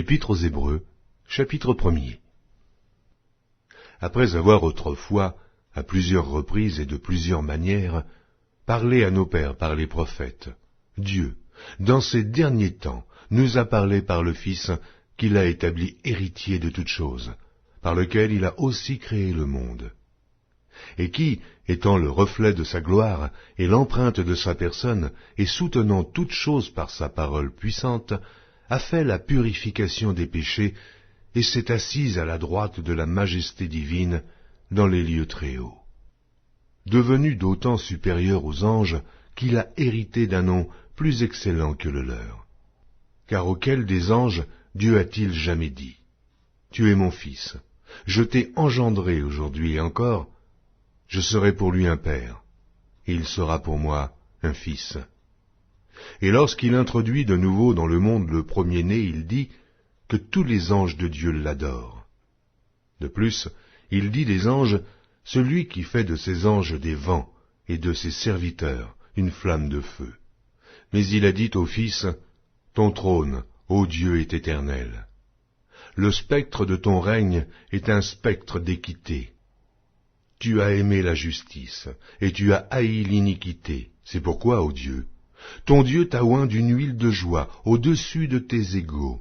Épître aux Hébreux, chapitre 1er. Après avoir autrefois, à plusieurs reprises et de plusieurs manières, parlé à nos pères par les prophètes, Dieu, dans ces derniers temps, nous a parlé par le Fils qu'il a établi héritier de toutes choses, par lequel il a aussi créé le monde, et qui, étant le reflet de sa gloire et l'empreinte de sa personne, et soutenant toutes choses par sa parole puissante, a fait la purification des péchés, et s'est assise à la droite de la majesté divine dans les lieux très hauts. Devenu d'autant supérieur aux anges qu'il a hérité d'un nom plus excellent que le leur. Car auquel des anges Dieu a-t-il jamais dit : Tu es mon fils, je t'ai engendré aujourd'hui et encore, je serai pour lui un père, et il sera pour moi un fils. Et lorsqu'il introduit de nouveau dans le monde le premier-né, il dit que tous les anges de Dieu l'adorent. De plus, il dit des anges, celui qui fait de ses anges des vents et de ses serviteurs une flamme de feu. Mais il a dit au Fils, ton trône, ô Dieu, est éternel. Le spectre de ton règne est un spectre d'équité. Tu as aimé la justice, et tu as haï l'iniquité. C'est pourquoi, ô Dieu, ton Dieu t'a oint d'une huile de joie au-dessus de tes égaux.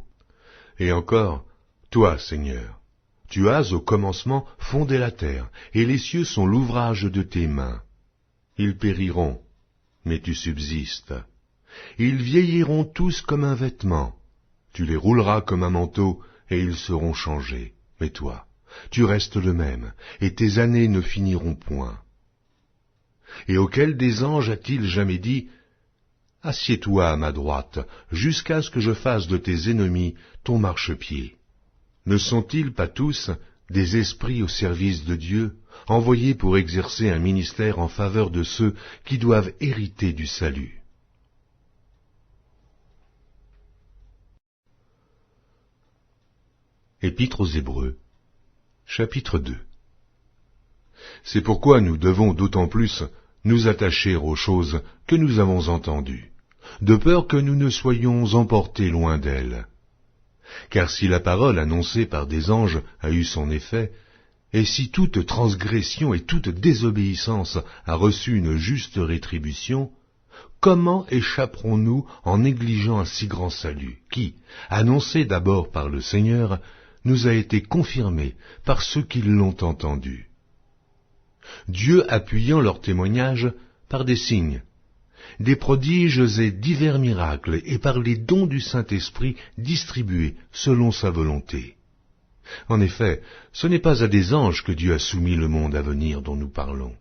Et encore, toi, Seigneur, tu as au commencement fondé la terre, et les cieux sont l'ouvrage de tes mains. Ils périront, mais tu subsistes. Ils vieilliront tous comme un vêtement. Tu les rouleras comme un manteau, et ils seront changés. Mais toi, tu restes le même, et tes années ne finiront point. Et auquel des anges a-t-il jamais dit : Assieds-toi à ma droite, jusqu'à ce que je fasse de tes ennemis ton marchepied. Ne sont-ils pas tous des esprits au service de Dieu, envoyés pour exercer un ministère en faveur de ceux qui doivent hériter du salut ? Épître aux Hébreux, chapitre 2. C'est pourquoi nous devons d'autant plus nous attacher aux choses que nous avons entendues, de peur que nous ne soyons emportés loin d'elles. Car si la parole annoncée par des anges a eu son effet, et si toute transgression et toute désobéissance a reçu une juste rétribution, comment échapperons-nous en négligeant un si grand salut, qui, annoncé d'abord par le Seigneur, nous a été confirmé par ceux qui l'ont entendu. Dieu appuyant leur témoignage par des signes, des prodiges et divers miracles, et par les dons du Saint-Esprit distribués selon sa volonté. En effet, ce n'est pas à des anges que Dieu a soumis le monde à venir dont nous parlons.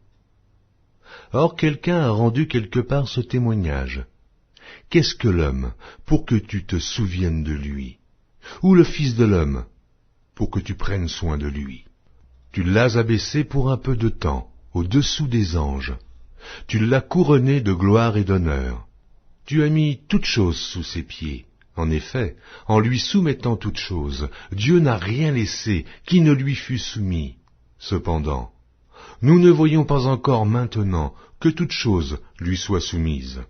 Or quelqu'un a rendu quelque part ce témoignage. Qu'est-ce que l'homme pour que tu te souviennes de lui ? Ou le Fils de l'homme pour que tu prennes soin de lui ? Tu l'as abaissé pour un peu de temps, au-dessous des anges. Tu l'as couronné de gloire et d'honneur. Tu as mis toutes choses sous ses pieds. En effet, en lui soumettant toutes choses, Dieu n'a rien laissé qui ne lui fût soumis. Cependant, nous ne voyons pas encore maintenant que toutes choses lui soient soumises.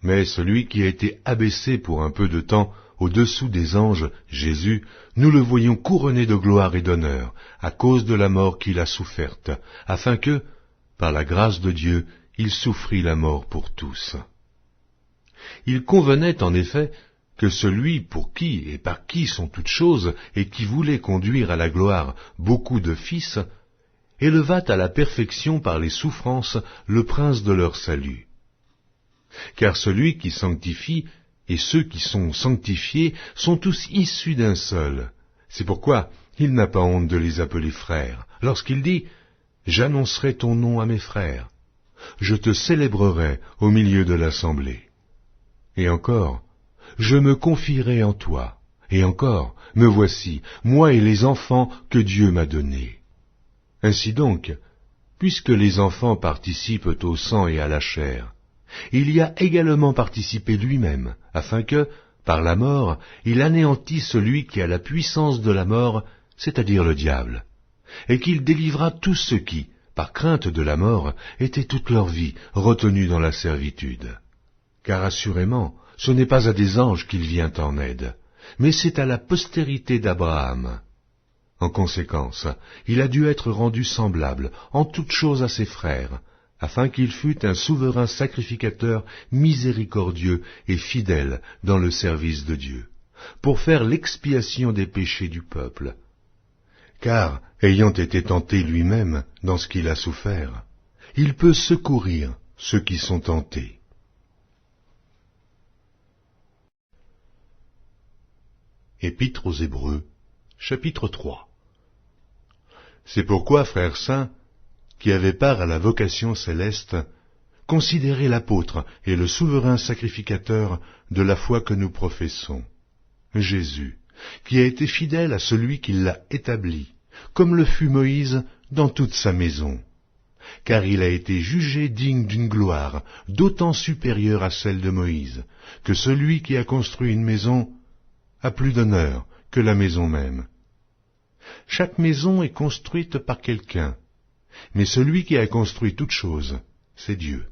Mais celui qui a été abaissé pour un peu de temps au-dessous des anges, Jésus, nous le voyons couronné de gloire et d'honneur, à cause de la mort qu'il a soufferte, afin que, par la grâce de Dieu, il souffrit la mort pour tous. Il convenait en effet que celui pour qui et par qui sont toutes choses, et qui voulait conduire à la gloire beaucoup de fils, élevât à la perfection par les souffrances le prince de leur salut. Car celui qui sanctifie et ceux qui sont sanctifiés sont tous issus d'un seul. C'est pourquoi il n'a pas honte de les appeler frères, lorsqu'il dit « J'annoncerai ton nom à mes frères, je te célébrerai au milieu de l'assemblée. » Et encore, « Je me confierai en toi. » Et encore, « Me voici, moi et les enfants que Dieu m'a donnés. » Ainsi donc, puisque les enfants participent au sang et à la chair, il y a également participé lui-même, afin que, par la mort, il anéantisse celui qui a la puissance de la mort, c'est-à-dire le diable, et qu'il délivra tous ceux qui, par crainte de la mort, étaient toute leur vie retenus dans la servitude. Car assurément, ce n'est pas à des anges qu'il vient en aide, mais c'est à la postérité d'Abraham. En conséquence, il a dû être rendu semblable en toutes choses à ses frères, afin qu'il fût un souverain sacrificateur miséricordieux et fidèle dans le service de Dieu, pour faire l'expiation des péchés du peuple. Car, ayant été tenté lui-même dans ce qu'il a souffert, il peut secourir ceux qui sont tentés. Épître aux Hébreux, chapitre 3. C'est pourquoi, frères saints, qui avaient part à la vocation céleste, considérez l'apôtre et le souverain sacrificateur de la foi que nous professons, Jésus, qui a été fidèle à celui qui l'a établi, comme le fut Moïse dans toute sa maison, car il a été jugé digne d'une gloire d'autant supérieure à celle de Moïse, que celui qui a construit une maison a plus d'honneur que la maison même. Chaque maison est construite par quelqu'un, mais celui qui a construit toute chose, c'est Dieu.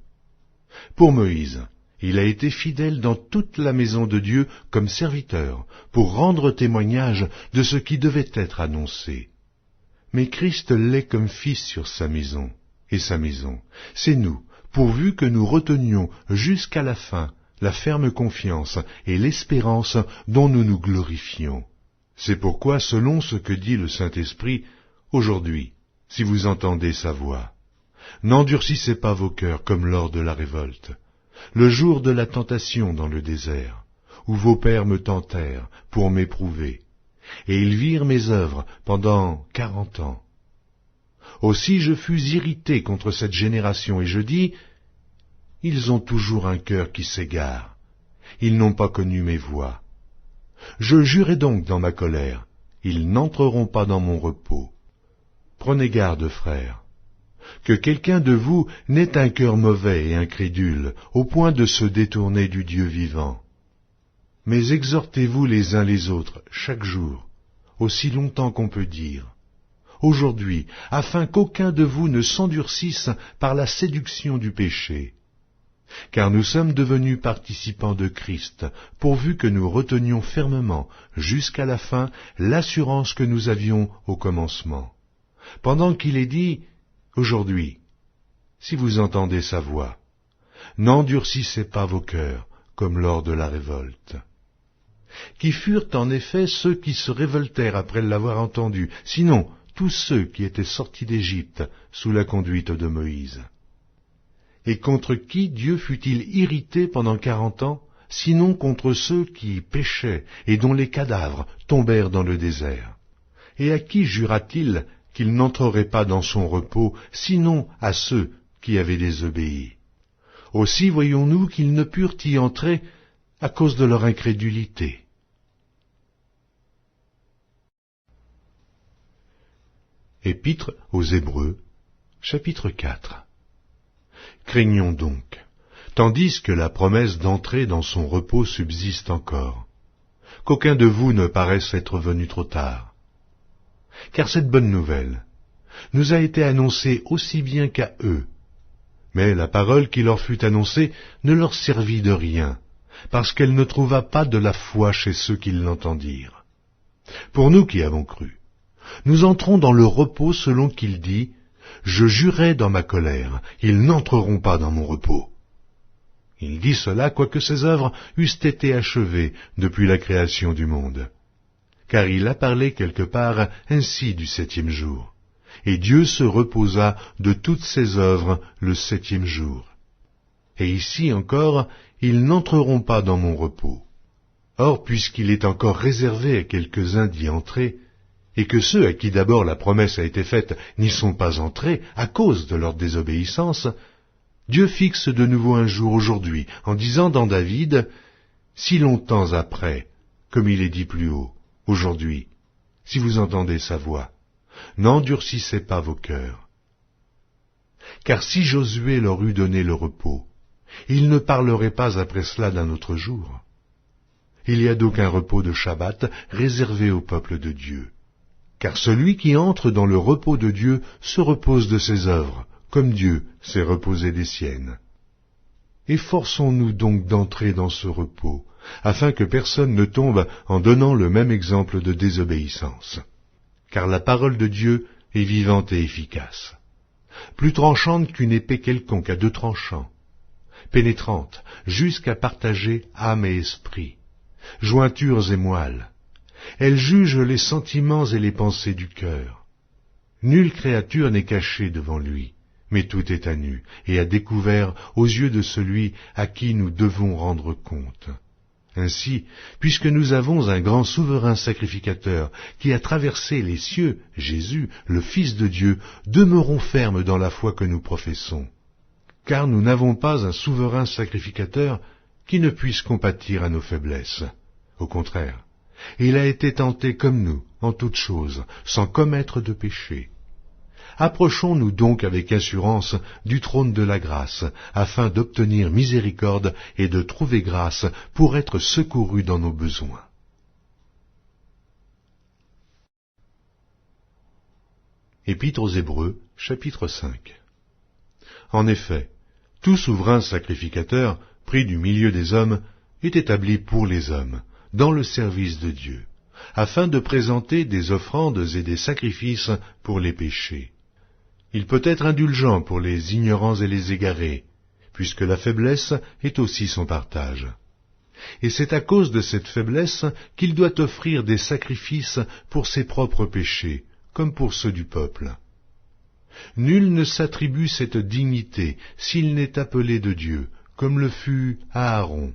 Pour Moïse, il a été fidèle dans toute la maison de Dieu comme serviteur, pour rendre témoignage de ce qui devait être annoncé. Mais Christ l'est comme fils sur sa maison, et sa maison, c'est nous, pourvu que nous retenions jusqu'à la fin la ferme confiance et l'espérance dont nous nous glorifions. C'est pourquoi, selon ce que dit le Saint-Esprit, aujourd'hui, si vous entendez sa voix, n'endurcissez pas vos cœurs comme lors de la révolte, le jour de la tentation dans le désert, où vos pères me tentèrent pour m'éprouver, et ils virent mes œuvres pendant 40 ans. Aussi je fus irrité contre cette génération, et je dis, ils ont toujours un cœur qui s'égare, ils n'ont pas connu mes voies. Je jurai donc dans ma colère, ils n'entreront pas dans mon repos. Prenez garde, frères, que quelqu'un de vous n'ait un cœur mauvais et incrédule, au point de se détourner du Dieu vivant. Mais exhortez-vous les uns les autres chaque jour, aussi longtemps qu'on peut dire, aujourd'hui, afin qu'aucun de vous ne s'endurcisse par la séduction du péché. Car nous sommes devenus participants de Christ, pourvu que nous retenions fermement, jusqu'à la fin, l'assurance que nous avions au commencement. Pendant qu'il est dit, aujourd'hui, si vous entendez sa voix, n'endurcissez pas vos cœurs, comme lors de la révolte. Qui furent en effet ceux qui se révoltèrent après l'avoir entendu, sinon tous ceux qui étaient sortis d'Égypte sous la conduite de Moïse. Et contre qui Dieu fut-il irrité pendant 40 ans, sinon contre ceux qui péchaient et dont les cadavres tombèrent dans le désert? Et à qui jura-t-il qu'il n'entrerait pas dans son repos, sinon à ceux qui avaient désobéi? Aussi voyons-nous qu'ils ne purent y entrer à cause de leur incrédulité. Épître aux Hébreux, chapitre 4. Craignons donc, tandis que la promesse d'entrer dans son repos subsiste encore, qu'aucun de vous ne paraisse être venu trop tard. Car cette bonne nouvelle nous a été annoncée aussi bien qu'à eux, mais la parole qui leur fut annoncée ne leur servit de rien, parce qu'elle ne trouva pas de la foi chez ceux qui l'entendirent. Pour nous qui avons cru, nous entrons dans le repos selon qu'il dit, « Je jurai dans ma colère, ils n'entreront pas dans mon repos. » Il dit cela quoique ses œuvres eussent été achevées depuis la création du monde. Car il a parlé quelque part ainsi du 7e jour. Et Dieu se reposa de toutes ses œuvres le 7e jour. Et ici encore, ils n'entreront pas dans mon repos. Or, puisqu'il est encore réservé à quelques-uns d'y entrer, et que ceux à qui d'abord la promesse a été faite n'y sont pas entrés à cause de leur désobéissance, Dieu fixe de nouveau un jour aujourd'hui, en disant dans David, « Si longtemps après, comme il est dit plus haut, aujourd'hui, si vous entendez sa voix, n'endurcissez pas vos cœurs. Car si Josué leur eût donné le repos, il ne parlerait pas après cela d'un autre jour. Il y a donc un repos de Shabbat réservé au peuple de Dieu. Car celui qui entre dans le repos de Dieu se repose de ses œuvres, comme Dieu s'est reposé des siennes. Efforçons-nous donc d'entrer dans ce repos, afin que personne ne tombe en donnant le même exemple de désobéissance. Car la parole de Dieu est vivante et efficace, plus tranchante qu'une épée quelconque à deux tranchants, pénétrante jusqu'à partager âme et esprit, jointures et moelles. Elle juge les sentiments et les pensées du cœur. Nulle créature n'est cachée devant lui, mais tout est à nu et à découvert aux yeux de celui à qui nous devons rendre compte. Ainsi, puisque nous avons un grand souverain sacrificateur qui a traversé les cieux, Jésus, le Fils de Dieu, demeurons fermes dans la foi que nous professons. Car nous n'avons pas un souverain sacrificateur qui ne puisse compatir à nos faiblesses. Au contraire, il a été tenté comme nous, en toutes choses, sans commettre de péché. Approchons-nous donc avec assurance du trône de la grâce, afin d'obtenir miséricorde et de trouver grâce pour être secourus dans nos besoins. Épître aux Hébreux, chapitre 5. En effet, tout souverain sacrificateur, pris du milieu des hommes, est établi pour les hommes, dans le service de Dieu, afin de présenter des offrandes et des sacrifices pour les péchés. Il peut être indulgent pour les ignorants et les égarés, puisque la faiblesse est aussi son partage. Et c'est à cause de cette faiblesse qu'il doit offrir des sacrifices pour ses propres péchés, comme pour ceux du peuple. Nul ne s'attribue cette dignité s'il n'est appelé de Dieu, comme le fut Aaron.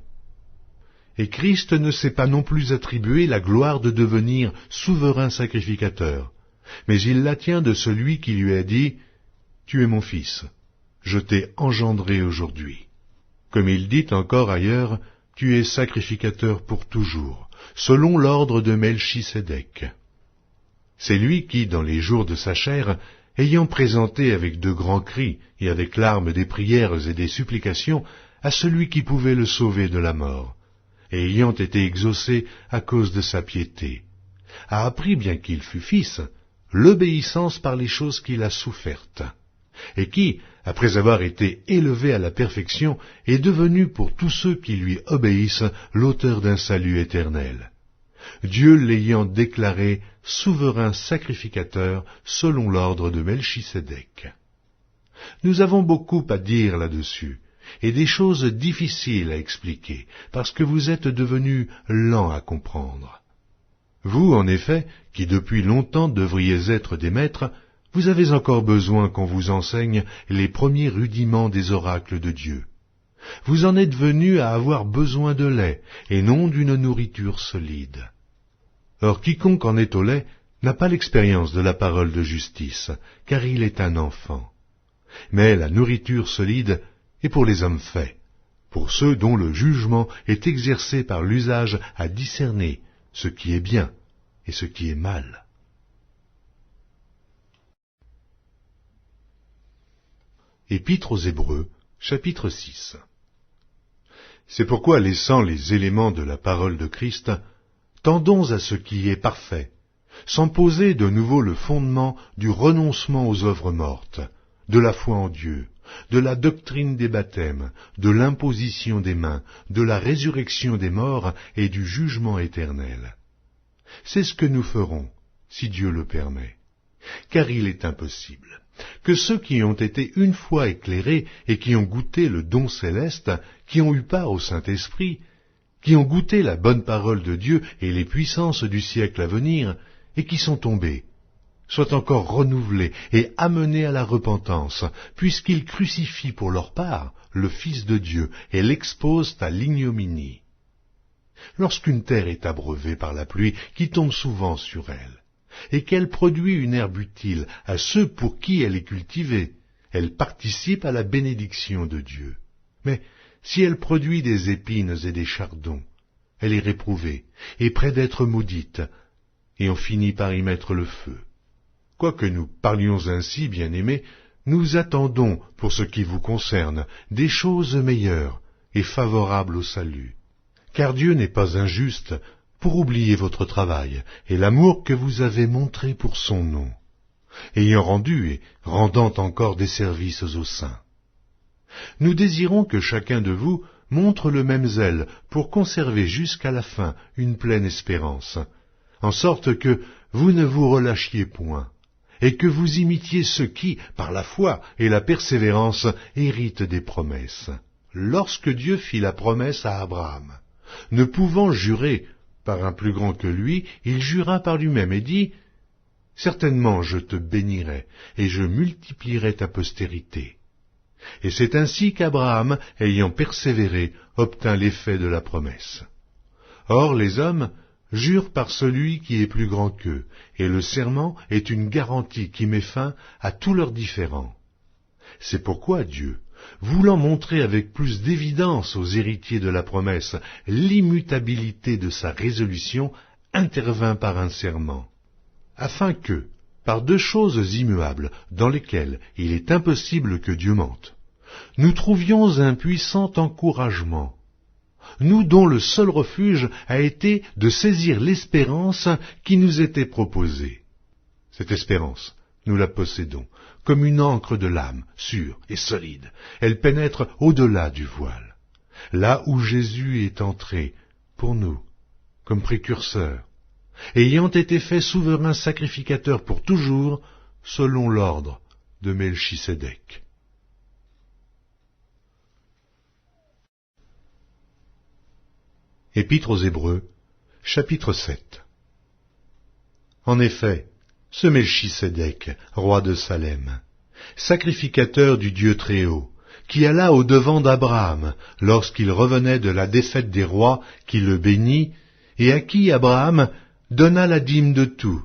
Et Christ ne s'est pas non plus attribué la gloire de devenir souverain sacrificateur, mais il la tient de celui qui lui a dit « Tu es mon fils, je t'ai engendré aujourd'hui ». Comme il dit encore ailleurs « Tu es sacrificateur pour toujours, selon l'ordre de Melchisédek ». C'est lui qui, dans les jours de sa chair, ayant présenté avec de grands cris et avec larmes des prières et des supplications à celui qui pouvait le sauver de la mort, et ayant été exaucé à cause de sa piété, a appris, bien qu'il fût fils, l'obéissance par les choses qu'il a souffertes, et qui, après avoir été élevé à la perfection, est devenu pour tous ceux qui lui obéissent l'auteur d'un salut éternel. Dieu l'ayant déclaré souverain sacrificateur selon l'ordre de Melchisédek. Nous avons beaucoup à dire là-dessus, et des choses difficiles à expliquer, parce que vous êtes devenus lents à comprendre. Vous, en effet, qui depuis longtemps devriez être des maîtres, vous avez encore besoin qu'on vous enseigne les premiers rudiments des oracles de Dieu. Vous en êtes venus à avoir besoin de lait, et non d'une nourriture solide. Or quiconque en est au lait n'a pas l'expérience de la parole de justice, car il est un enfant. Mais la nourriture solide est pour les hommes faits, pour ceux dont le jugement est exercé par l'usage à discerner ce qui est bien et ce qui est mal. Épître aux Hébreux, chapitre 6. C'est pourquoi, laissant les éléments de la parole de Christ, tendons à ce qui est parfait, sans poser de nouveau le fondement du renoncement aux œuvres mortes, de la foi en Dieu, de la doctrine des baptêmes, de l'imposition des mains, de la résurrection des morts et du jugement éternel. C'est ce que nous ferons, si Dieu le permet, car il est impossible que ceux qui ont été une fois éclairés et qui ont goûté le don céleste, qui ont eu part au Saint-Esprit, qui ont goûté la bonne parole de Dieu et les puissances du siècle à venir, et qui sont tombés, soient encore renouvelés et amenés à la repentance, puisqu'ils crucifient pour leur part le Fils de Dieu et l'exposent à l'ignominie. Lorsqu'une terre est abreuvée par la pluie qui tombe souvent sur elle, et qu'elle produit une herbe utile à ceux pour qui elle est cultivée, elle participe à la bénédiction de Dieu. Mais si elle produit des épines et des chardons, elle est réprouvée et près d'être maudite, et on finit par y mettre le feu. Quoique nous parlions ainsi, bien-aimés, nous attendons, pour ce qui vous concerne, des choses meilleures et favorables au salut. Car Dieu n'est pas injuste pour oublier votre travail et l'amour que vous avez montré pour son nom, ayant rendu et rendant encore des services aux saints. Nous désirons que chacun de vous montre le même zèle pour conserver jusqu'à la fin une pleine espérance, en sorte que vous ne vous relâchiez point, et que vous imitiez ceux qui, par la foi et la persévérance, héritent des promesses. Lorsque Dieu fit la promesse à Abraham, ne pouvant jurer par un plus grand que lui, il jura par lui-même et dit « Certainement je te bénirai, et je multiplierai ta postérité. » Et c'est ainsi qu'Abraham, ayant persévéré, obtint l'effet de la promesse. Or les hommes jurent par celui qui est plus grand qu'eux, et le serment est une garantie qui met fin à tous leurs différends. C'est pourquoi Dieu, voulant montrer avec plus d'évidence aux héritiers de la promesse l'immutabilité de sa résolution, intervint par un serment, afin que, par deux choses immuables, dans lesquelles il est impossible que Dieu mente, nous trouvions un puissant encouragement, nous dont le seul refuge a été de saisir l'espérance qui nous était proposée. Cette espérance, nous la possédons, comme une ancre de l'âme, sûre et solide. Elle pénètre au-delà du voile, là où Jésus est entré, pour nous, comme précurseur, ayant été fait souverain sacrificateur pour toujours, selon l'ordre de Melchisédek. Épître aux Hébreux, chapitre 7. En effet, ce Melchisédek, roi de Salem, sacrificateur du Dieu Très-Haut, qui alla au-devant d'Abraham lorsqu'il revenait de la défaite des rois, qui le bénit, et à qui Abraham donna la dîme de tout,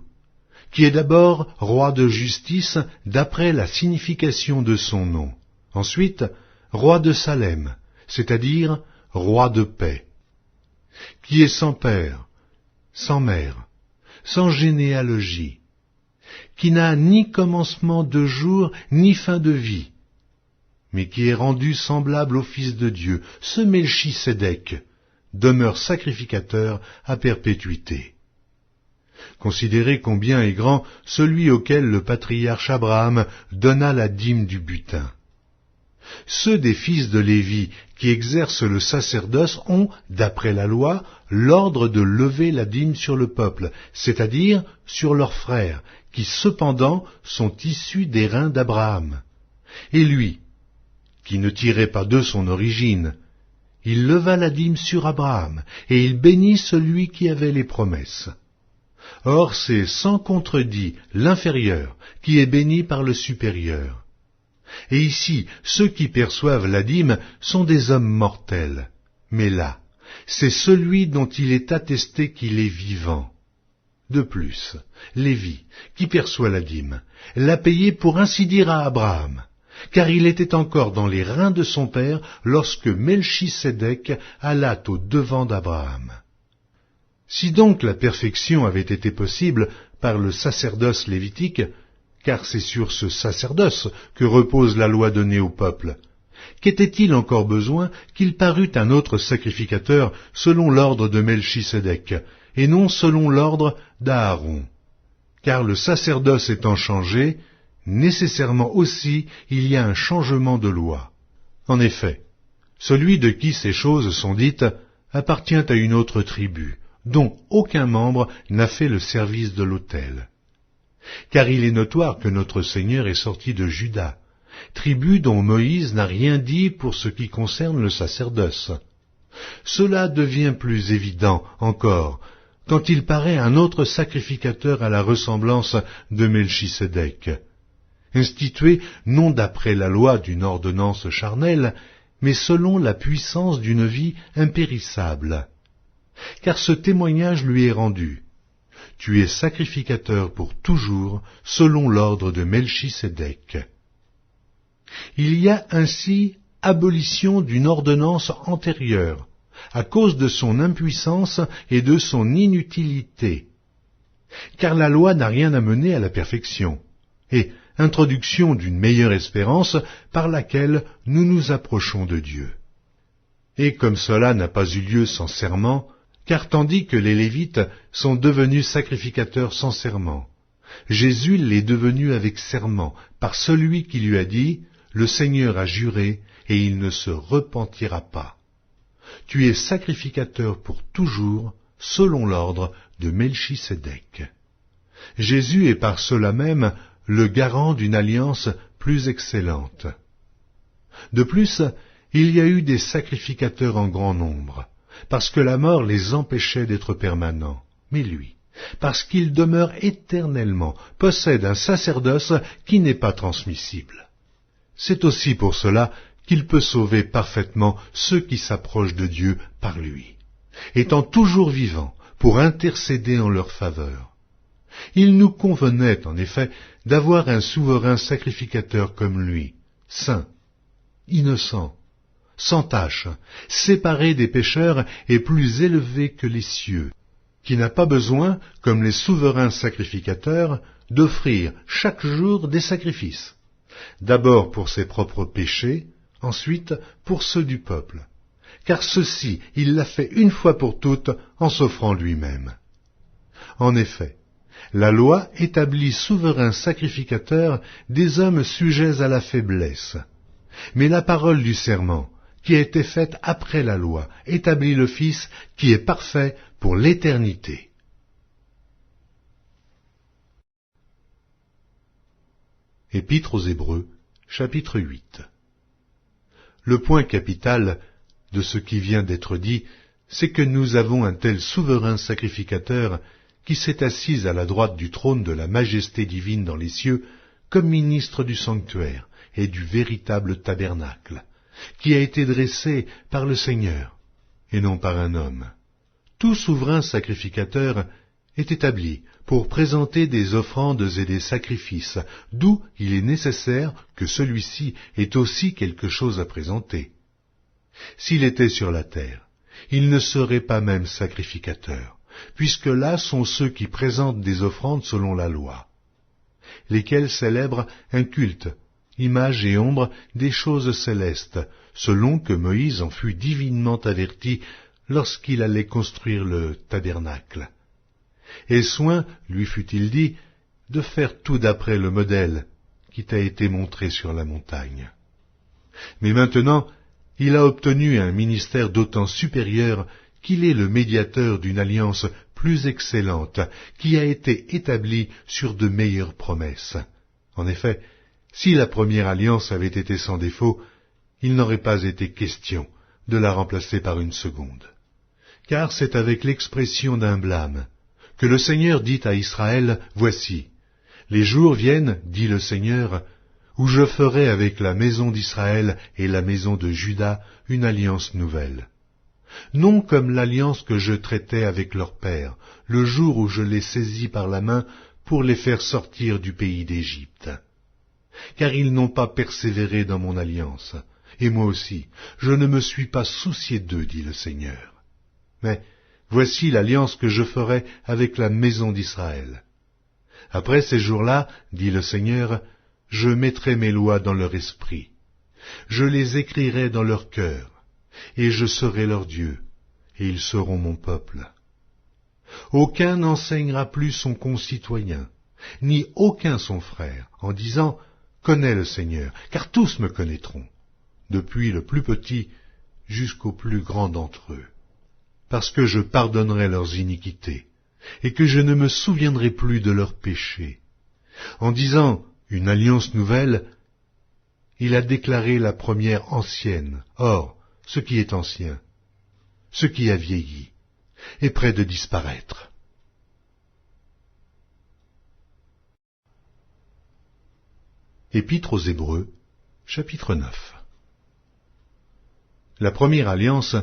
qui est d'abord roi de justice d'après la signification de son nom, ensuite roi de Salem, c'est-à-dire roi de paix, qui est sans père, sans mère, sans généalogie, qui n'a ni commencement de jour, ni fin de vie, mais qui est rendu semblable au Fils de Dieu, ce Melchisédek, demeure sacrificateur à perpétuité. Considérez combien est grand celui auquel le patriarche Abraham donna la dîme du butin. Ceux des fils de Lévi qui exercent le sacerdoce ont, d'après la loi, l'ordre de lever la dîme sur le peuple, c'est-à-dire sur leurs frères, qui cependant sont issus des reins d'Abraham. Et lui, qui ne tirait pas d'eux son origine, il leva la dîme sur Abraham, et il bénit celui qui avait les promesses. Or c'est sans contredit l'inférieur qui est béni par le supérieur. Et ici, ceux qui perçoivent la dîme sont des hommes mortels. Mais là, c'est celui dont il est attesté qu'il est vivant. De plus, Lévi, qui perçoit la dîme, l'a payé pour ainsi dire à Abraham, car il était encore dans les reins de son père lorsque Melchisédek alla au devant d'Abraham. Si donc la perfection avait été possible par le sacerdoce lévitique, car c'est sur ce sacerdoce que repose la loi donnée au peuple, qu'était-il encore besoin qu'il parût un autre sacrificateur selon l'ordre de Melchisédek, et non selon l'ordre d'Aaron? Car le sacerdoce étant changé, nécessairement aussi il y a un changement de loi. En effet, celui de qui ces choses sont dites appartient à une autre tribu, dont aucun membre n'a fait le service de l'autel. Car il est notoire que notre Seigneur est sorti de Juda, tribu dont Moïse n'a rien dit pour ce qui concerne le sacerdoce. Cela devient plus évident encore quand il paraît un autre sacrificateur à la ressemblance de Melchisédek, institué non d'après la loi d'une ordonnance charnelle, mais selon la puissance d'une vie impérissable. Car ce témoignage lui est rendu. Tu es sacrificateur pour toujours, selon l'ordre de Melchisédek. Il y a ainsi abolition d'une ordonnance antérieure, à cause de son impuissance et de son inutilité. Car la loi n'a rien amené à la perfection, et introduction d'une meilleure espérance par laquelle nous nous approchons de Dieu. Et comme cela n'a pas eu lieu sans serment, car tandis que les Lévites sont devenus sacrificateurs sans serment, Jésus l'est devenu avec serment, par celui qui lui a dit « Le Seigneur a juré, et il ne se repentira pas ». Tu es sacrificateur pour toujours, selon l'ordre de Melchisédek. Jésus est par cela même le garant d'une alliance plus excellente. De plus, il y a eu des sacrificateurs en grand nombre, parce que la mort les empêchait d'être permanents. Mais lui, parce qu'il demeure éternellement, possède un sacerdoce qui n'est pas transmissible. C'est aussi pour cela qu'il peut sauver parfaitement ceux qui s'approchent de Dieu par lui, étant toujours vivant pour intercéder en leur faveur. Il nous convenait, en effet, d'avoir un souverain sacrificateur comme lui, saint, innocent, sans tache, séparé des pécheurs et plus élevé que les cieux, qui n'a pas besoin, comme les souverains sacrificateurs, d'offrir chaque jour des sacrifices, d'abord pour ses propres péchés, ensuite pour ceux du peuple, car ceci il l'a fait une fois pour toutes en s'offrant lui-même. En effet, la loi établit souverains sacrificateurs des hommes sujets à la faiblesse, mais la parole du serment, qui a été faite après la loi, établit le Fils qui est parfait pour l'éternité. Épître aux Hébreux, chapitre 8. Le point capital de ce qui vient d'être dit, c'est que nous avons un tel souverain sacrificateur qui s'est assis à la droite du trône de la majesté divine dans les cieux, comme ministre du sanctuaire et du véritable tabernacle, qui a été dressé par le Seigneur, et non par un homme. Tout souverain sacrificateur est établi pour présenter des offrandes et des sacrifices, d'où il est nécessaire que celui-ci ait aussi quelque chose à présenter. S'il était sur la terre, il ne serait pas même sacrificateur, puisque là sont ceux qui présentent des offrandes selon la loi, lesquels célèbrent un culte, image et ombre des choses célestes, selon que Moïse en fut divinement averti lorsqu'il allait construire le tabernacle. Et soin, lui fut-il dit, de faire tout d'après le modèle qui t'a été montré sur la montagne. Mais maintenant, il a obtenu un ministère d'autant supérieur qu'il est le médiateur d'une alliance plus excellente, qui a été établie sur de meilleures promesses. En effet, si la première alliance avait été sans défaut, il n'aurait pas été question de la remplacer par une seconde. Car c'est avec l'expression d'un blâme que le Seigneur dit à Israël, « Voici, les jours viennent, dit le Seigneur, où je ferai avec la maison d'Israël et la maison de Juda une alliance nouvelle. Non comme l'alliance que je traitais avec leur père, le jour où je les saisis par la main pour les faire sortir du pays d'Égypte. Car ils n'ont pas persévéré dans mon alliance, et moi aussi, je ne me suis pas soucié d'eux, dit le Seigneur. Mais voici l'alliance que je ferai avec la maison d'Israël. Après ces jours-là, dit le Seigneur, je mettrai mes lois dans leur esprit. Je les écrirai dans leur cœur, et je serai leur Dieu, et ils seront mon peuple. Aucun n'enseignera plus son concitoyen, ni aucun son frère, en disant « Connais le Seigneur », car tous me connaîtront, depuis le plus petit jusqu'au plus grand d'entre eux, parce que je pardonnerai leurs iniquités, et que je ne me souviendrai plus de leurs péchés. En disant « une alliance nouvelle », il a déclaré la première ancienne. Or, ce qui est ancien, ce qui a vieilli, est près de disparaître. Épître aux Hébreux, chapitre 9. La première alliance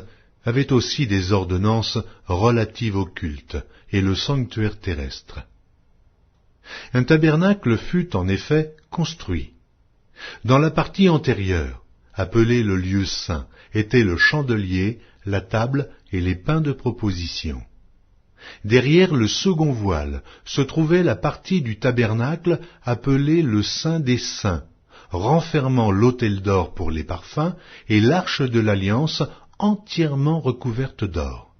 avait aussi des ordonnances relatives au culte et le sanctuaire terrestre. Un tabernacle fut en effet construit. Dans la partie antérieure, appelée le lieu saint, étaient le chandelier, la table et les pains de proposition. Derrière le second voile se trouvait la partie du tabernacle appelée le Saint des Saints, renfermant l'autel d'or pour les parfums et l'arche de l'Alliance entièrement recouverte d'or.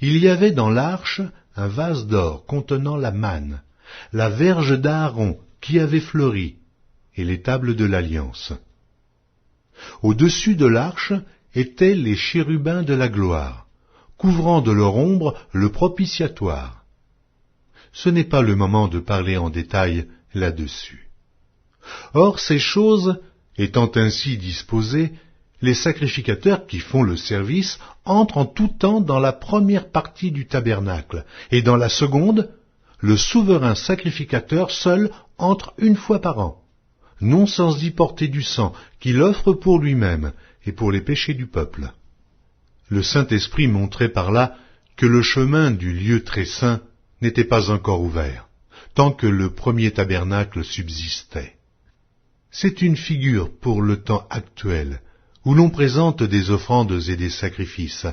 Il y avait dans l'arche un vase d'or contenant la manne, la verge d'Aaron qui avait fleuri, et les tables de l'Alliance. Au-dessus de l'arche étaient les chérubins de la gloire, couvrant de leur ombre le propitiatoire. Ce n'est pas le moment de parler en détail là-dessus. Or, ces choses étant ainsi disposées, les sacrificateurs qui font le service entrent en tout temps dans la première partie du tabernacle, et dans la seconde, le souverain sacrificateur seul entre une fois par an, non sans y porter du sang qu'il offre pour lui-même et pour les péchés du peuple. Le Saint-Esprit montrait par là que le chemin du lieu très saint n'était pas encore ouvert, tant que le premier tabernacle subsistait. C'est une figure pour le temps actuel, où l'on présente des offrandes et des sacrifices,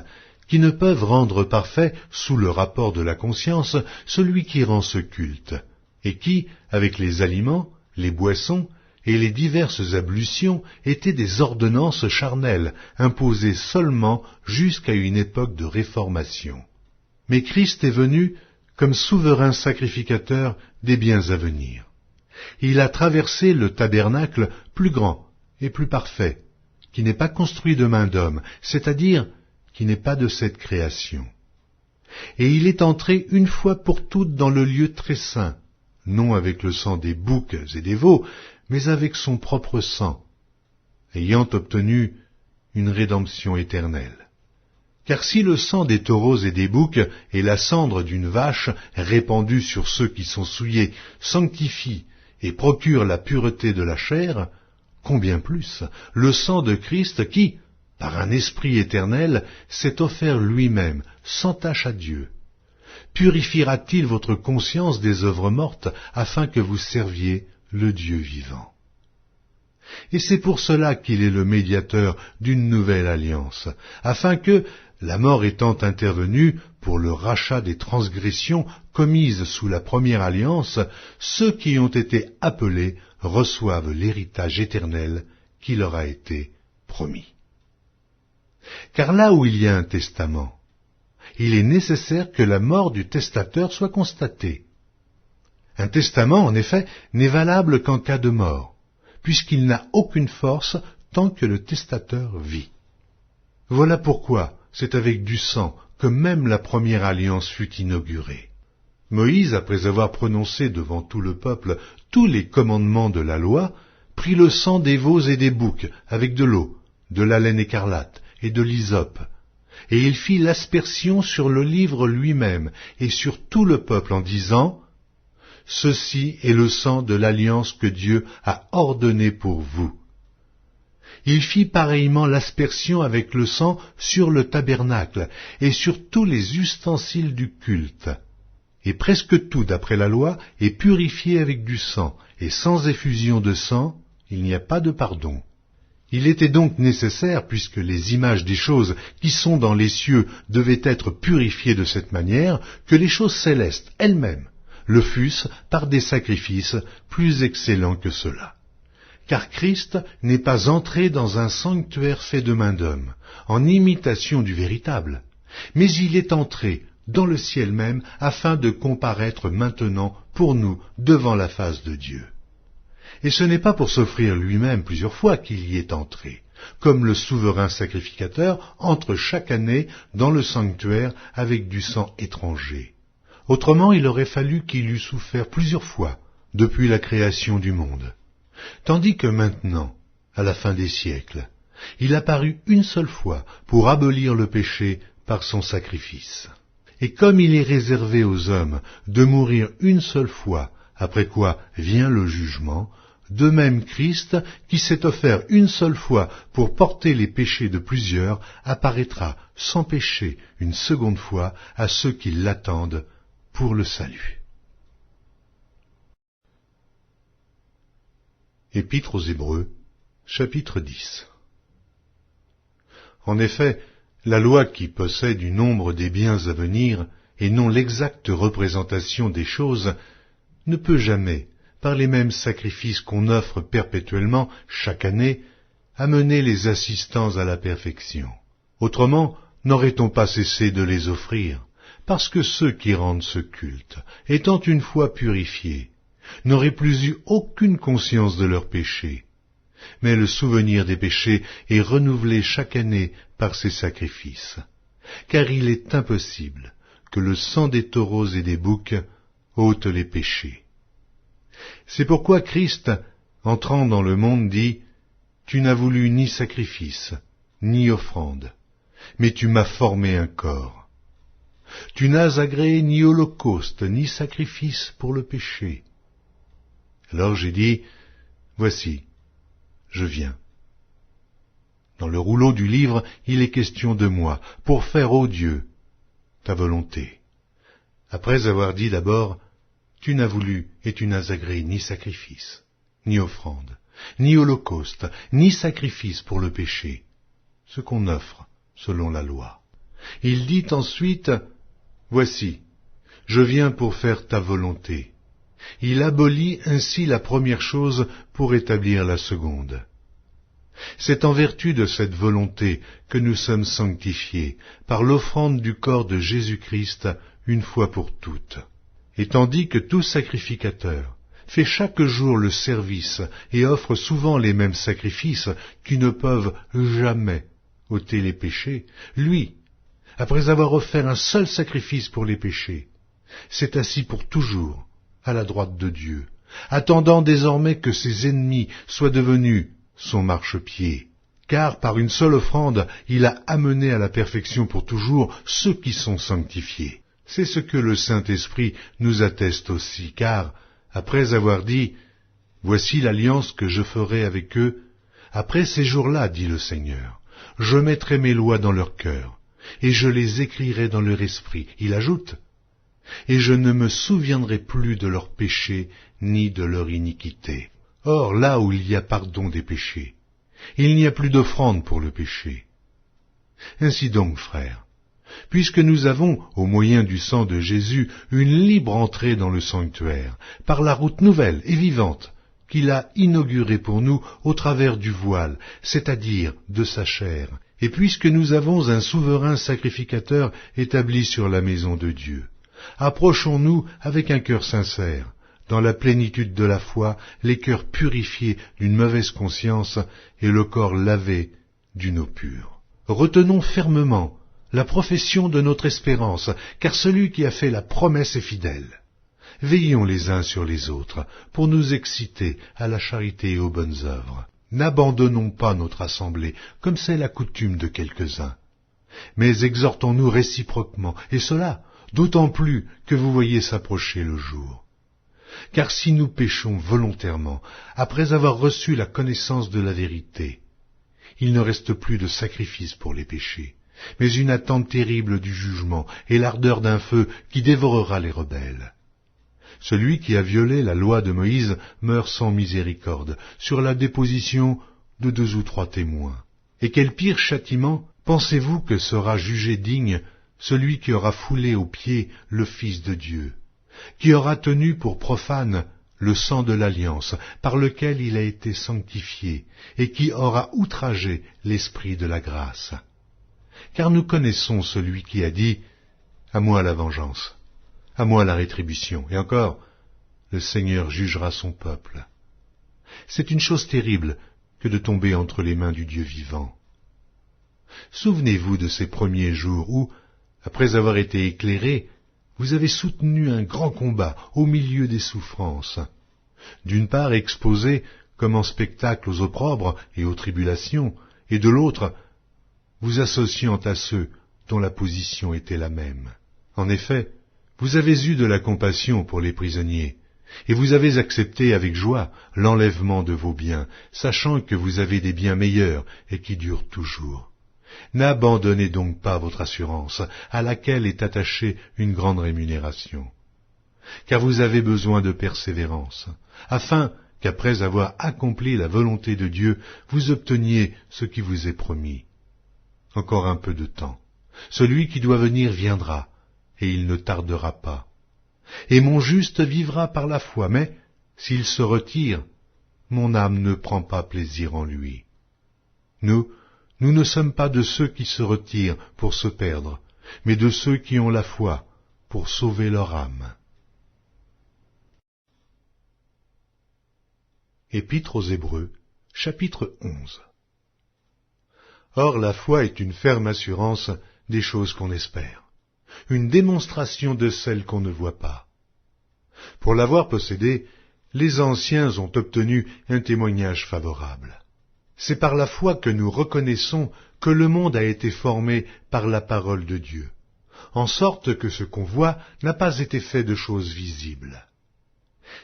qui ne peuvent rendre parfait, sous le rapport de la conscience, celui qui rend ce culte, et qui, avec les aliments, les boissons et les diverses ablutions, étaient des ordonnances charnelles, imposées seulement jusqu'à une époque de réformation. Mais Christ est venu comme souverain sacrificateur des biens à venir. Il a traversé le tabernacle plus grand et plus parfait, qui n'est pas construit de main d'homme, c'est-à-dire qui n'est pas de cette création. Et il est entré une fois pour toutes dans le lieu très saint, non avec le sang des boucs et des veaux, mais avec son propre sang, ayant obtenu une rédemption éternelle. Car si le sang des taureaux et des boucs et la cendre d'une vache répandue sur ceux qui sont souillés sanctifient et procurent la pureté de la chair, combien plus le sang de Christ qui, par un esprit éternel, s'est offert lui-même, sans tache à Dieu. Purifiera-t-il votre conscience des œuvres mortes, afin que vous serviez le Dieu vivant? Et c'est pour cela qu'il est le médiateur d'une nouvelle alliance, afin que, la mort étant intervenue pour le rachat des transgressions commises sous la première alliance, ceux qui ont été appelés reçoivent l'héritage éternel qui leur a été promis. Car là où il y a un testament, il est nécessaire que la mort du testateur soit constatée. Un testament, en effet, n'est valable qu'en cas de mort, puisqu'il n'a aucune force tant que le testateur vit. Voilà pourquoi c'est avec du sang que même la première alliance fut inaugurée. Moïse, après avoir prononcé devant tout le peuple tous les commandements de la loi, prit le sang des veaux et des boucs avec de l'eau, de la laine écarlate et de l'hysope, et il fit l'aspersion sur le livre lui-même et sur tout le peuple en disant « Ceci est le sang de l'alliance que Dieu a ordonné pour vous. » Il fit pareillement l'aspersion avec le sang sur le tabernacle et sur tous les ustensiles du culte. Et presque tout, d'après la loi, est purifié avec du sang, et sans effusion de sang, il n'y a pas de pardon. Il était donc nécessaire, puisque les images des choses qui sont dans les cieux devaient être purifiées de cette manière, que les choses célestes elles-mêmes le fussent par des sacrifices plus excellents que ceux-là. Car Christ n'est pas entré dans un sanctuaire fait de main d'homme, en imitation du véritable, mais il est entré dans le ciel même, afin de comparaître maintenant pour nous devant la face de Dieu. Et ce n'est pas pour s'offrir lui-même plusieurs fois qu'il y est entré, comme le souverain sacrificateur entre chaque année dans le sanctuaire avec du sang étranger. Autrement, il aurait fallu qu'il eût souffert plusieurs fois depuis la création du monde. Tandis que maintenant, à la fin des siècles, il apparut une seule fois pour abolir le péché par son sacrifice. Et comme il est réservé aux hommes de mourir une seule fois, après quoi vient le jugement, de même Christ, qui s'est offert une seule fois pour porter les péchés de plusieurs, apparaîtra sans péché une seconde fois à ceux qui l'attendent pour le salut. Épître aux Hébreux, chapitre 10. En effet, la loi qui possède du nombre des biens à venir, et non l'exacte représentation des choses, ne peut jamais, par les mêmes sacrifices qu'on offre perpétuellement chaque année, amener les assistants à la perfection. Autrement, n'aurait-on pas cessé de les offrir, parce que ceux qui rendent ce culte, étant une fois purifiés, n'auraient plus eu aucune conscience de leurs péchés, mais le souvenir des péchés est renouvelé chaque année par ses sacrifices, car il est impossible que le sang des taureaux et des boucs ôte les péchés. C'est pourquoi Christ, entrant dans le monde, dit « Tu n'as voulu ni sacrifice, ni offrande, mais tu m'as formé un corps. Tu n'as agréé ni holocauste, ni sacrifice pour le péché. » Alors j'ai dit « Voici, je viens. » Dans le rouleau du livre, il est question de moi, pour faire, ô Dieu, ta volonté. Après avoir dit d'abord, tu n'as voulu et tu n'as agréé ni sacrifice, ni offrande, ni holocauste, ni sacrifice pour le péché, ce qu'on offre selon la loi. Il dit ensuite, voici, je viens pour faire ta volonté. Il abolit ainsi la première chose pour établir la seconde. C'est en vertu de cette volonté que nous sommes sanctifiés par l'offrande du corps de Jésus-Christ une fois pour toutes. Et tandis que tout sacrificateur fait chaque jour le service et offre souvent les mêmes sacrifices qui ne peuvent jamais ôter les péchés, lui, après avoir offert un seul sacrifice pour les péchés, s'est assis pour toujours à la droite de Dieu, attendant désormais que ses ennemis soient devenus son marchepied, car par une seule offrande, il a amené à la perfection pour toujours ceux qui sont sanctifiés. C'est ce que le Saint-Esprit nous atteste aussi, car, après avoir dit « Voici l'alliance que je ferai avec eux, après ces jours-là, dit le Seigneur, je mettrai mes lois dans leur cœur, et je les écrirai dans leur esprit. » Il ajoute « Et je ne me souviendrai plus de leurs péchés ni de leur iniquité. » Or, là où il y a pardon des péchés, il n'y a plus d'offrande pour le péché. Ainsi donc, frères, puisque nous avons, au moyen du sang de Jésus, une libre entrée dans le sanctuaire, par la route nouvelle et vivante qu'il a inaugurée pour nous au travers du voile, c'est-à-dire de sa chair, et puisque nous avons un souverain sacrificateur établi sur la maison de Dieu, approchons-nous avec un cœur sincère, dans la plénitude de la foi, les cœurs purifiés d'une mauvaise conscience et le corps lavé d'une eau pure. Retenons fermement la profession de notre espérance, car celui qui a fait la promesse est fidèle. Veillons les uns sur les autres, pour nous exciter à la charité et aux bonnes œuvres. N'abandonnons pas notre assemblée, comme c'est la coutume de quelques-uns, mais exhortons-nous réciproquement, et cela d'autant plus que vous voyez s'approcher le jour. Car si nous péchons volontairement, après avoir reçu la connaissance de la vérité, il ne reste plus de sacrifice pour les péchés, mais une attente terrible du jugement et l'ardeur d'un feu qui dévorera les rebelles. Celui qui a violé la loi de Moïse meurt sans miséricorde, sur la déposition de 2 ou 3 témoins. Et quel pire châtiment pensez-vous que sera jugé digne celui qui aura foulé aux pieds le Fils de Dieu, qui aura tenu pour profane le sang de l'alliance par lequel il a été sanctifié, et qui aura outragé l'Esprit de la grâce. Car nous connaissons celui qui a dit « À moi la vengeance, à moi la rétribution », et encore « Le Seigneur jugera son peuple ». C'est une chose terrible que de tomber entre les mains du Dieu vivant. Souvenez-vous de ces premiers jours où, après avoir été éclairés, vous avez soutenu un grand combat au milieu des souffrances, d'une part exposé comme en spectacle aux opprobres et aux tribulations, et de l'autre, vous associant à ceux dont la position était la même. En effet, vous avez eu de la compassion pour les prisonniers, et vous avez accepté avec joie l'enlèvement de vos biens, sachant que vous avez des biens meilleurs et qui durent toujours. N'abandonnez donc pas votre assurance, à laquelle est attachée une grande rémunération. Car vous avez besoin de persévérance, afin qu'après avoir accompli la volonté de Dieu, vous obteniez ce qui vous est promis. Encore un peu de temps. Celui qui doit venir viendra, et il ne tardera pas. Et mon juste vivra par la foi, mais, s'il se retire, mon âme ne prend pas plaisir en lui. Nous ne sommes pas de ceux qui se retirent pour se perdre, mais de ceux qui ont la foi pour sauver leur âme. Épître aux Hébreux, Chapitre 11. Or la foi est une ferme assurance des choses qu'on espère, une démonstration de celles qu'on ne voit pas. Pour l'avoir possédée, les anciens ont obtenu un témoignage favorable. C'est par la foi que nous reconnaissons que le monde a été formé par la parole de Dieu, en sorte que ce qu'on voit n'a pas été fait de choses visibles.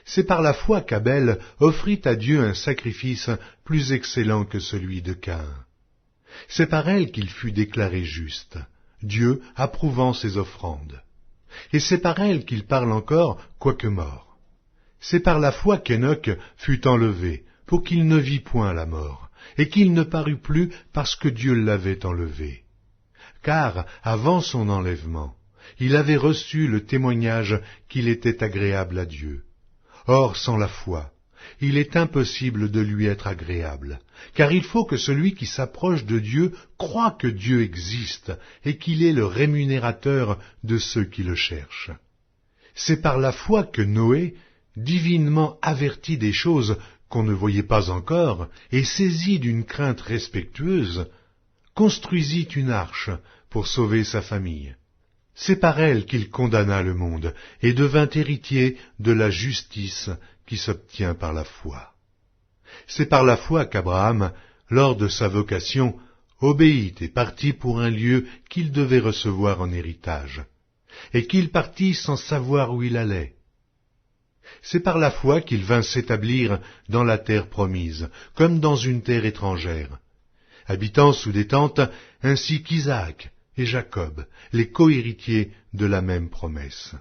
C'est par la foi qu'Abel offrit à Dieu un sacrifice plus excellent que celui de Caïn. C'est par elle qu'il fut déclaré juste, Dieu approuvant ses offrandes. Et c'est par elle qu'il parle encore, quoique mort. C'est par la foi qu'Enoch fut enlevé, pour qu'il ne vît point la mort, et qu'il ne parut plus parce que Dieu l'avait enlevé. Car, avant son enlèvement, il avait reçu le témoignage qu'il était agréable à Dieu. Or, sans la foi, il est impossible de lui être agréable, car il faut que celui qui s'approche de Dieu croie que Dieu existe et qu'il est le rémunérateur de ceux qui le cherchent. C'est par la foi que Noé, divinement averti des choses qu'on ne voyait pas encore et saisi d'une crainte respectueuse, construisit une arche pour sauver sa famille. C'est par elle qu'il condamna le monde et devint héritier de la justice qui s'obtient par la foi. C'est par la foi qu'Abraham, lors de sa vocation, obéit et partit pour un lieu qu'il devait recevoir en héritage, et qu'il partit sans savoir où il allait. C'est par la foi qu'il vint s'établir dans la terre promise, comme dans une terre étrangère, habitant sous des tentes, ainsi qu'Isaac et Jacob, les cohéritiers de la même promesse.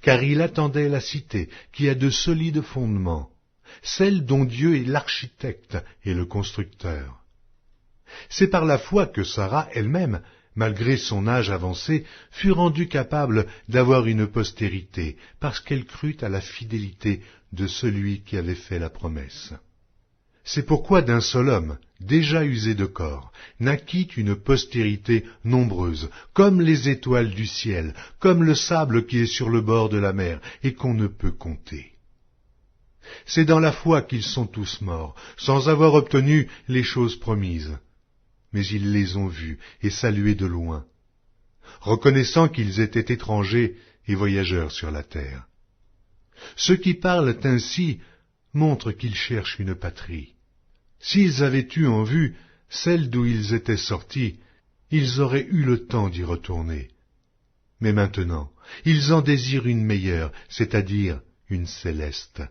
Car il attendait la cité qui a de solides fondements, celle dont Dieu est l'architecte et le constructeur. C'est par la foi que Sarah elle-même, malgré son âge avancé, fut rendue capable d'avoir une postérité, parce qu'elle crut à la fidélité de celui qui avait fait la promesse. C'est pourquoi d'un seul homme, déjà usé de corps, naquit une postérité nombreuse, comme les étoiles du ciel, comme le sable qui est sur le bord de la mer, et qu'on ne peut compter. C'est dans la foi qu'ils sont tous morts, sans avoir obtenu les choses promises. Mais ils les ont vus et salués de loin, reconnaissant qu'ils étaient étrangers et voyageurs sur la terre. Ceux qui parlent ainsi montrent qu'ils cherchent une patrie. S'ils avaient eu en vue celle d'où ils étaient sortis, ils auraient eu le temps d'y retourner. Mais maintenant, ils en désirent une meilleure, c'est-à-dire une céleste.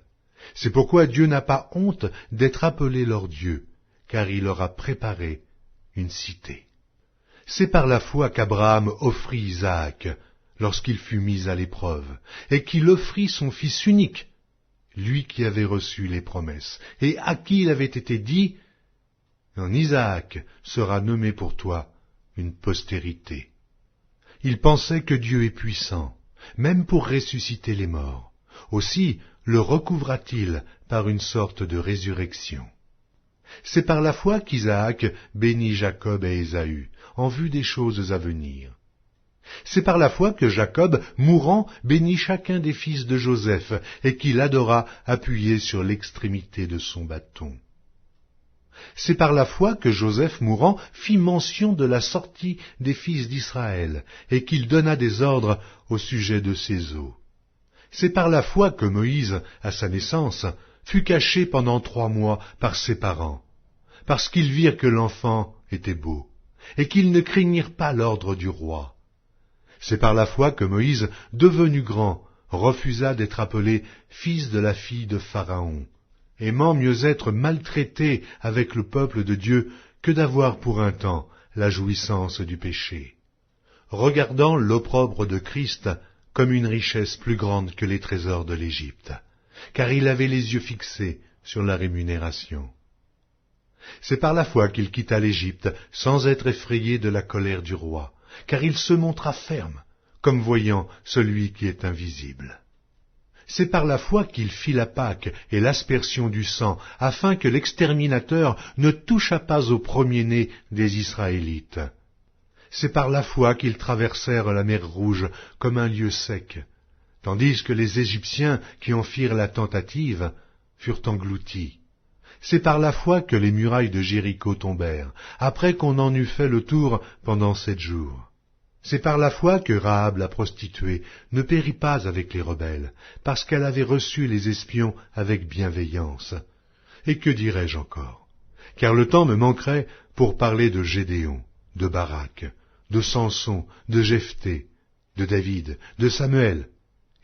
C'est pourquoi Dieu n'a pas honte d'être appelé leur Dieu, car il leur a préparé une cité. C'est par la foi qu'Abraham offrit Isaac, lorsqu'il fut mis à l'épreuve, et qu'il offrit son fils unique, lui qui avait reçu les promesses, et à qui il avait été dit, « En Isaac sera nommé pour toi une postérité. » Il pensait que Dieu est puissant, même pour ressusciter les morts. Aussi le recouvra-t-il par une sorte de résurrection. C'est par la foi qu'Isaac bénit Jacob et Ésaü, en vue des choses à venir. C'est par la foi que Jacob, mourant, bénit chacun des fils de Joseph, et qu'il adora appuyé sur l'extrémité de son bâton. C'est par la foi que Joseph, mourant, fit mention de la sortie des fils d'Israël, et qu'il donna des ordres au sujet de ses os. C'est par la foi que Moïse, à sa naissance, fut caché pendant 3 mois par ses parents, parce qu'ils virent que l'enfant était beau, et qu'ils ne craignirent pas l'ordre du roi. C'est par la foi que Moïse, devenu grand, refusa d'être appelé fils de la fille de Pharaon, aimant mieux être maltraité avec le peuple de Dieu que d'avoir pour un temps la jouissance du péché, regardant l'opprobre de Christ comme une richesse plus grande que les trésors de l'Égypte, car il avait les yeux fixés sur la rémunération. C'est par la foi qu'il quitta l'Égypte sans être effrayé de la colère du roi, car il se montra ferme, comme voyant celui qui est invisible. C'est par la foi qu'il fit la Pâque et l'aspersion du sang, afin que l'exterminateur ne touchât pas au premier-né des Israélites. C'est par la foi qu'ils traversèrent la mer Rouge comme un lieu sec, tandis que les Égyptiens qui en firent la tentative furent engloutis. C'est par la foi que les murailles de Jéricho tombèrent, après qu'on en eut fait le tour pendant 7 jours. C'est par la foi que Rahab la prostituée ne périt pas avec les rebelles, parce qu'elle avait reçu les espions avec bienveillance. Et que dirais-je encore? Car le temps me manquerait pour parler de Gédéon, de Barak, de Samson, de Jephthé, de David, de Samuel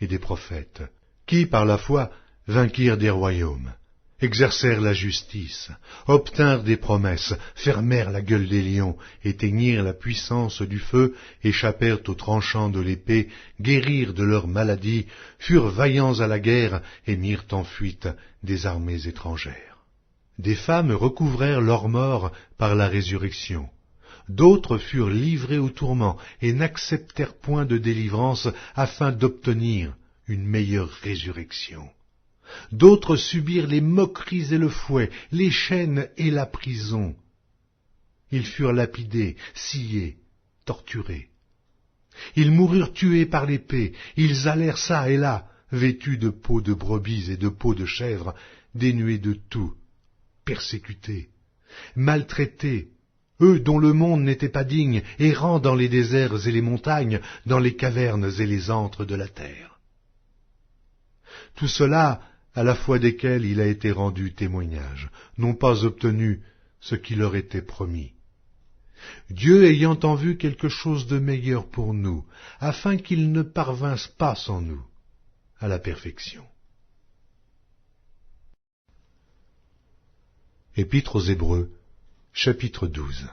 et des prophètes, qui, par la foi, vainquirent des royaumes, exercèrent la justice, obtinrent des promesses, fermèrent la gueule des lions, éteignirent la puissance du feu, échappèrent aux tranchants de l'épée, guérirent de leurs maladies, furent vaillants à la guerre et mirent en fuite des armées étrangères. Des femmes recouvrèrent leur mort par la résurrection. D'autres furent livrés au tourment et n'acceptèrent point de délivrance afin d'obtenir une meilleure résurrection. D'autres subirent les moqueries et le fouet, les chaînes et la prison. Ils furent lapidés, sciés, torturés. Ils moururent tués par l'épée, ils allèrent çà et là, vêtus de peaux de brebis et de peaux de chèvres, dénués de tout, persécutés, maltraités, eux dont le monde n'était pas digne, errant dans les déserts et les montagnes, dans les cavernes et les antres de la terre. Tout cela, à la foi desquels il a été rendu témoignage, n'ont pas obtenu ce qui leur était promis. Dieu ayant en vue quelque chose de meilleur pour nous, afin qu'ils ne parvinssent pas sans nous à la perfection. Épître aux Hébreux, chapitre 12.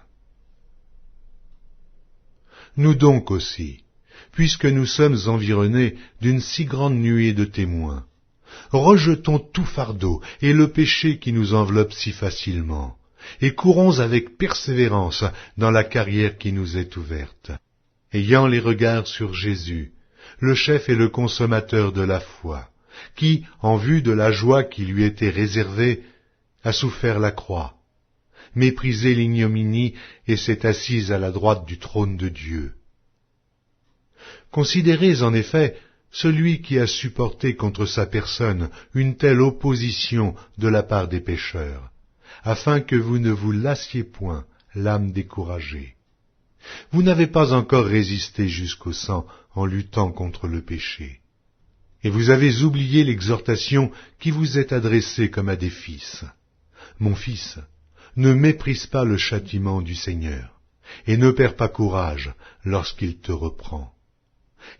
Nous donc aussi, puisque nous sommes environnés d'une si grande nuée de témoins, rejetons tout fardeau et le péché qui nous enveloppe si facilement, et courons avec persévérance dans la carrière qui nous est ouverte, ayant les regards sur Jésus, le chef et le consommateur de la foi, qui, en vue de la joie qui lui était réservée, a souffert la croix, méprisé l'ignominie et s'est assis à la droite du trône de Dieu. Considérez en effet celui qui a supporté contre sa personne une telle opposition de la part des pécheurs, afin que vous ne vous lassiez point l'âme découragée. Vous n'avez pas encore résisté jusqu'au sang en luttant contre le péché. Et vous avez oublié l'exhortation qui vous est adressée comme à des fils. Mon fils, ne méprise pas le châtiment du Seigneur, et ne perds pas courage lorsqu'il te reprend.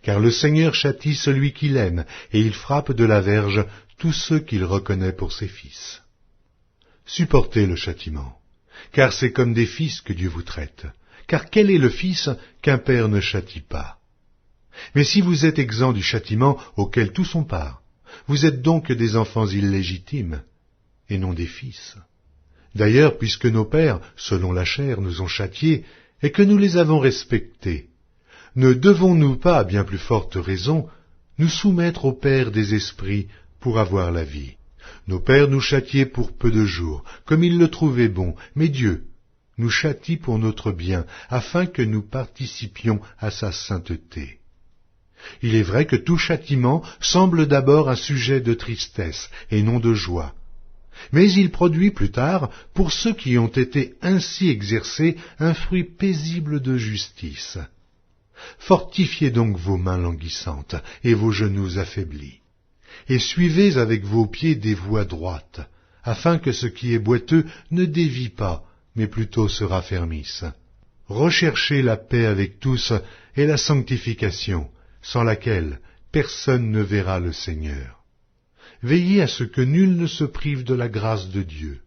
Car le Seigneur châtie celui qu'il aime, et il frappe de la verge tous ceux qu'il reconnaît pour ses fils. Supportez le châtiment, car c'est comme des fils que Dieu vous traite. Car quel est le fils qu'un père ne châtie pas? Mais si vous êtes exempts du châtiment auquel tous ont part, vous êtes donc des enfants illégitimes, et non des fils. D'ailleurs, puisque nos pères, selon la chair, nous ont châtiés, et que nous les avons respectés, ne devons-nous pas, à bien plus forte raison, nous soumettre au Père des esprits pour avoir la vie? Nos pères nous châtiaient pour peu de jours, comme ils le trouvaient bon, mais Dieu nous châtie pour notre bien, afin que nous participions à sa sainteté. Il est vrai que tout châtiment semble d'abord un sujet de tristesse et non de joie, mais il produit plus tard, pour ceux qui ont été ainsi exercés, un fruit paisible de justice. Fortifiez donc vos mains languissantes et vos genoux affaiblis, et suivez avec vos pieds des voies droites, afin que ce qui est boiteux ne dévie pas, mais plutôt se raffermisse. Recherchez la paix avec tous et la sanctification, sans laquelle personne ne verra le Seigneur. Veillez à ce que nul ne se prive de la grâce de Dieu,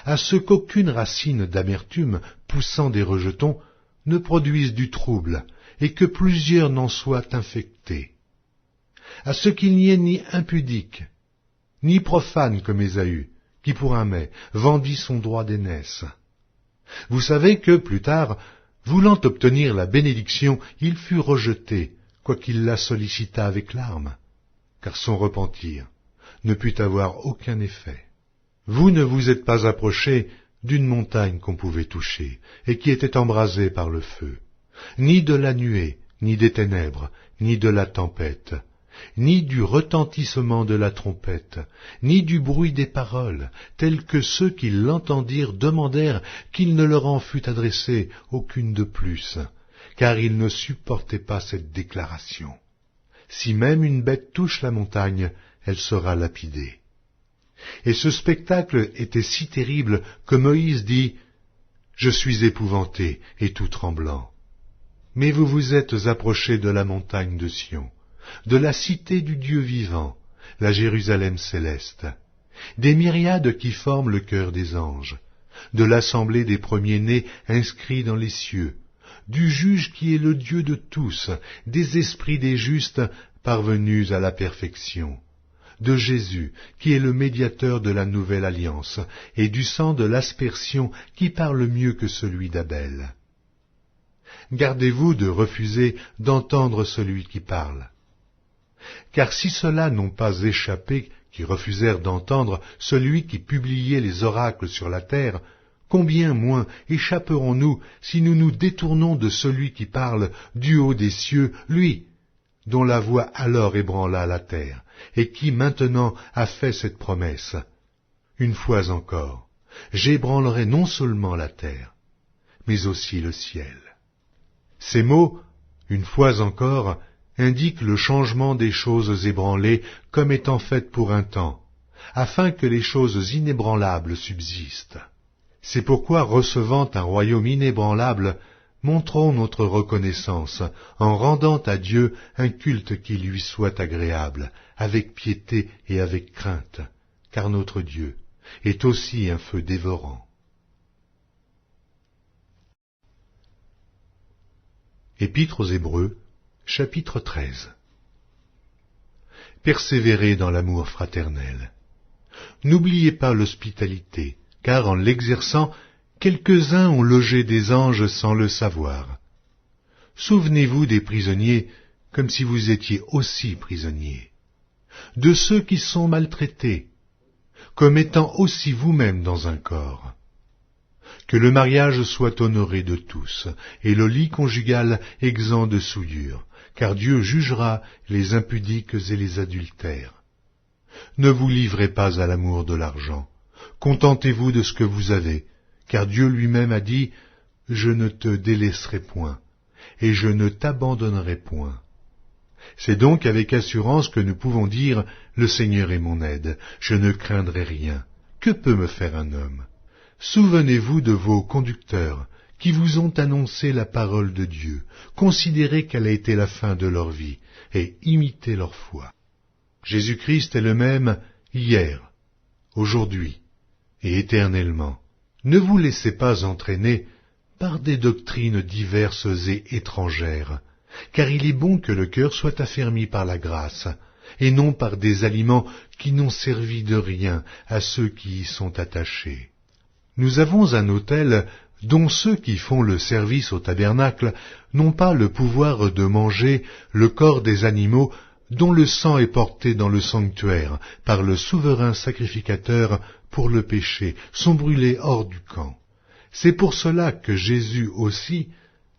à ce qu'aucune racine d'amertume poussant des rejetons ne produise du trouble, et que plusieurs n'en soient infectés, à ce qu'il n'y ait ni impudique, ni profane comme Ésaü, qui pour un mets vendit son droit d'aînesse. Vous savez que, plus tard, voulant obtenir la bénédiction, il fut rejeté, quoiqu'il la sollicitât avec larmes, car son repentir ne put avoir aucun effet. Vous ne vous êtes pas approchés d'une montagne qu'on pouvait toucher, et qui était embrasée par le feu, ni de la nuée, ni des ténèbres, ni de la tempête, ni du retentissement de la trompette, ni du bruit des paroles, tels que ceux qui l'entendirent demandèrent qu'il ne leur en fût adressé aucune de plus, car ils ne supportaient pas cette déclaration. Si même une bête touche la montagne, elle sera lapidée. Et ce spectacle était si terrible que Moïse dit « Je suis épouvanté et tout tremblant. » Mais vous vous êtes approchés de la montagne de Sion, de la cité du Dieu vivant, la Jérusalem céleste, des myriades qui forment le chœur des anges, de l'assemblée des premiers-nés inscrits dans les cieux, du juge qui est le Dieu de tous, des esprits des justes parvenus à la perfection, de Jésus qui est le médiateur de la nouvelle alliance, et du sang de l'aspersion qui parle mieux que celui d'Abel. Gardez-vous de refuser d'entendre celui qui parle. Car si ceux-là n'ont pas échappé, qui refusèrent d'entendre celui qui publiait les oracles sur la terre, combien moins échapperons-nous si nous nous détournons de celui qui parle du haut des cieux, lui, dont la voix alors ébranla la terre, et qui maintenant a fait cette promesse. Une fois encore, j'ébranlerai non seulement la terre, mais aussi le ciel. Ces mots, une fois encore, indiquent le changement des choses ébranlées comme étant faites pour un temps, afin que les choses inébranlables subsistent. C'est pourquoi, recevant un royaume inébranlable, montrons notre reconnaissance en rendant à Dieu un culte qui lui soit agréable, avec piété et avec crainte, car notre Dieu est aussi un feu dévorant. Épître aux Hébreux, chapitre 13. Persévérez dans l'amour fraternel. N'oubliez pas l'hospitalité, car en l'exerçant, quelques-uns ont logé des anges sans le savoir. Souvenez-vous des prisonniers comme si vous étiez aussi prisonniers, de ceux qui sont maltraités, comme étant aussi vous-même dans un corps. Que le mariage soit honoré de tous, et le lit conjugal exempt de souillure, car Dieu jugera les impudiques et les adultères. Ne vous livrez pas à l'amour de l'argent, contentez-vous de ce que vous avez, car Dieu lui-même a dit « Je ne te délaisserai point, et je ne t'abandonnerai point ». C'est donc avec assurance que nous pouvons dire « Le Seigneur est mon aide, je ne craindrai rien. Que peut me faire un homme ?» Souvenez-vous de vos conducteurs, qui vous ont annoncé la parole de Dieu, considérez quelle a été la fin de leur vie, et imitez leur foi. Jésus-Christ est le même hier, aujourd'hui et éternellement. Ne vous laissez pas entraîner par des doctrines diverses et étrangères, car il est bon que le cœur soit affermi par la grâce, et non par des aliments qui n'ont servi de rien à ceux qui y sont attachés. Nous avons un autel dont ceux qui font le service au tabernacle n'ont pas le pouvoir de manger le corps des animaux dont le sang est porté dans le sanctuaire par le souverain sacrificateur pour le péché, sont brûlés hors du camp. C'est pour cela que Jésus aussi,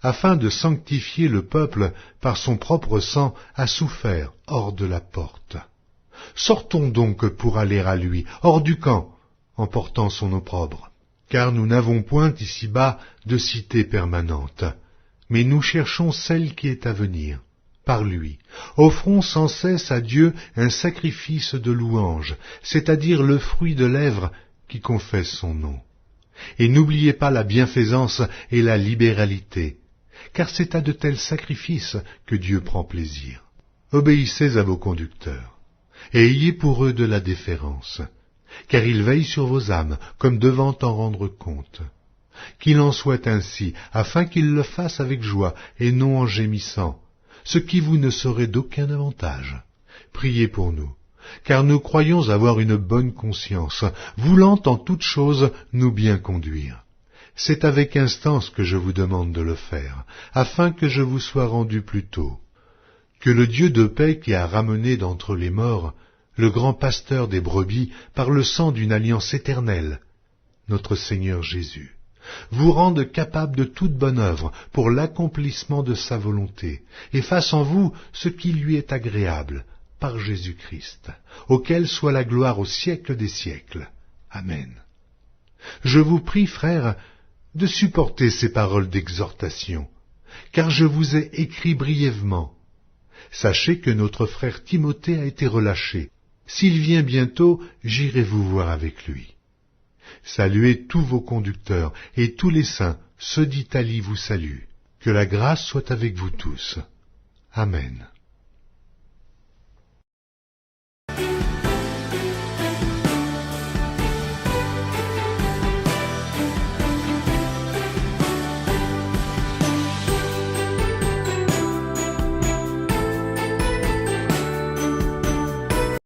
afin de sanctifier le peuple par son propre sang, a souffert hors de la porte. Sortons donc pour aller à lui, hors du camp, en portant son opprobre. Car nous n'avons point ici-bas de cité permanente, mais nous cherchons celle qui est à venir. Par lui, offrons sans cesse à Dieu un sacrifice de louange, c'est-à-dire le fruit de lèvres qui confesse son nom. Et n'oubliez pas la bienfaisance et la libéralité, car c'est à de tels sacrifices que Dieu prend plaisir. Obéissez à vos conducteurs, et ayez pour eux de la déférence, car ils veillent sur vos âmes, comme devant en rendre compte. Qu'il en soit ainsi, afin qu'ils le fassent avec joie, et non en gémissant, ce qui vous ne serait d'aucun avantage. Priez pour nous, car nous croyons avoir une bonne conscience, voulant en toutes choses nous bien conduire. C'est avec instance que je vous demande de le faire, afin que je vous sois rendu plus tôt. Que le Dieu de paix qui a ramené d'entre les morts le grand pasteur des brebis par le sang d'une alliance éternelle, notre Seigneur Jésus, vous rende capable de toute bonne œuvre pour l'accomplissement de sa volonté, et fasse en vous ce qui lui est agréable, par Jésus-Christ, auquel soit la gloire au siècle des siècles. Amen. Je vous prie, frères, de supporter ces paroles d'exhortation, car je vous ai écrit brièvement. Sachez que notre frère Timothée a été relâché. S'il vient bientôt, j'irai vous voir avec lui. Saluez tous vos conducteurs, et tous les saints, ceux d'Italie vous saluent. Que la grâce soit avec vous tous. Amen.